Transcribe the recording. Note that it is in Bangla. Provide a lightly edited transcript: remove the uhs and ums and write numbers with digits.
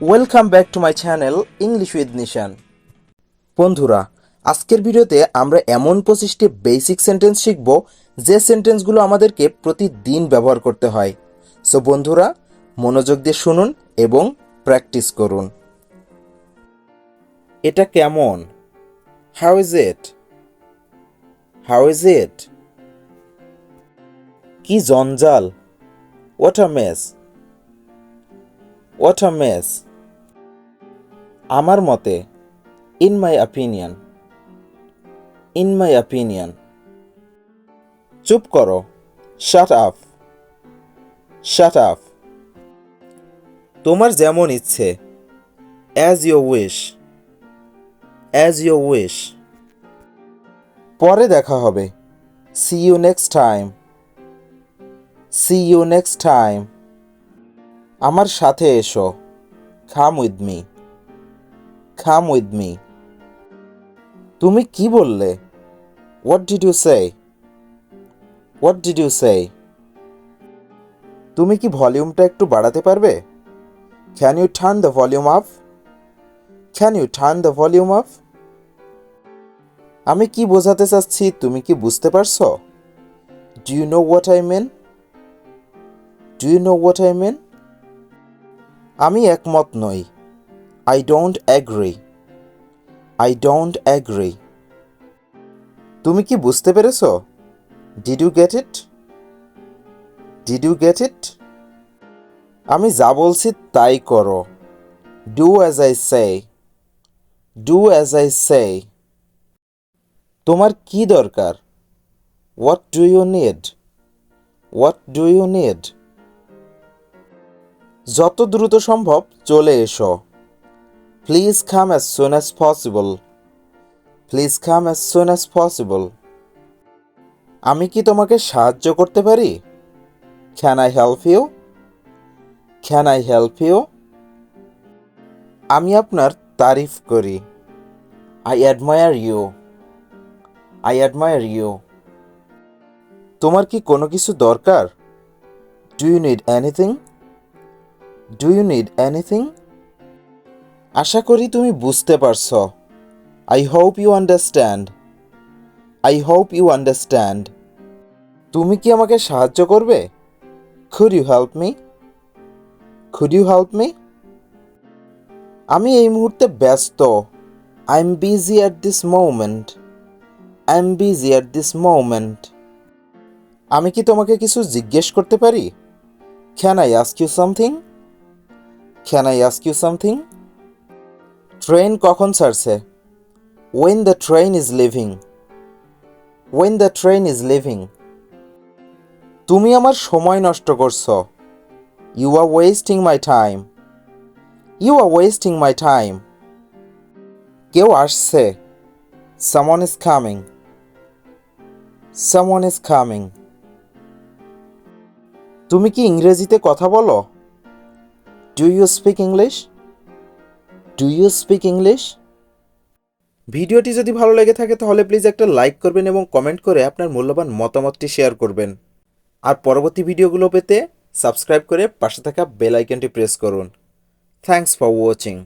Welcome back to my channel English with Nishan. বন্ধুরা, আজকের ভিডিওতে আমরা এমন 25টি বেসিক সেন্টেন্স শিখব যে সেন্টেন্সগুলো আমাদেরকে প্রতিদিন ব্যবহার করতে হয়। সো বন্ধুরা, মনোযোগ দিয়ে শুনুন এবং প্র্যাকটিস করুন। এটা কেমন? How is it? How is it? কি জঞ্জাল? What a mess? What a mess? আমার মতে, in my opinion. In my opinion. চুপ করো, শাট আপ। Shut up. তোমার যেমন ইচ্ছে, as your wish. As your wish. পরে দেখা হবে, see you next time. See you next time. আমার সাথে এসো, come with me. Come with me. তুমি কি বললে? What did you say? What did you say? তুমি কি ভলিউমটা একটু বাড়াতে পারবে? Can you turn the volume up? Can you turn the volume up? আমি কি বোঝাতে চাচ্ছি তুমি কি বুঝতে পারছো? Do you know what I mean? Do you know what I mean? আমি একমত নই। I don't agree. I don't agree. তুমি কি বুঝতে পেরেছো? Did you get it? Did you get it? আমি যা বলছি তাই করো। Do as I say. Do as I say. তোমার কি দরকার? What do you need? What do you need? যত দ্রুত সম্ভব চলে এসো। Please come as soon as possible. Please come as soon as possible. আমি কি তোমাকে সাহায্য করতে পারি? Can I help you? Can I help you? আমি আপনার তারিফ করি। I admire you. I admire you. তোমার কি কোনো কিছু দরকার? Do you need anything? Do you need anything? আশা করি তুমি বুঝতে পারছো। I hope you understand. I hope you understand. তুমি কি আমাকে সাহায্য করবে? Could you help me? Could you help me? আমি এই মুহূর্তে ব্যস্ত। I am busy at this moment. I am busy at this moment. আমি কি তোমাকে কিছু জিজ্ঞেস করতে পারি? Can I ask you something? Can I ask you something? Train কখন ছাড়ছে? When the train is leaving. When the train is leaving. তুমি আমার সময় নষ্ট করছো। You are wasting my time. You are wasting my time. কেউ আসছে। Someone is coming. Someone is coming. তুমি কি ইংরেজিতে কথা বলো? Do you speak English? Do you speak English? ভিডিওটি যদি ভালো লেগে থাকে তাহলে প্লিজ একটা লাইক করবেন এবং কমেন্ট করে আপনার মূল্যবান মতামতটি শেয়ার করবেন। আর পরবর্তী ভিডিওগুলো পেতে সাবস্ক্রাইব করে পাশে থাকা বেল আইকনটি প্রেস করুন। Thanks for watching.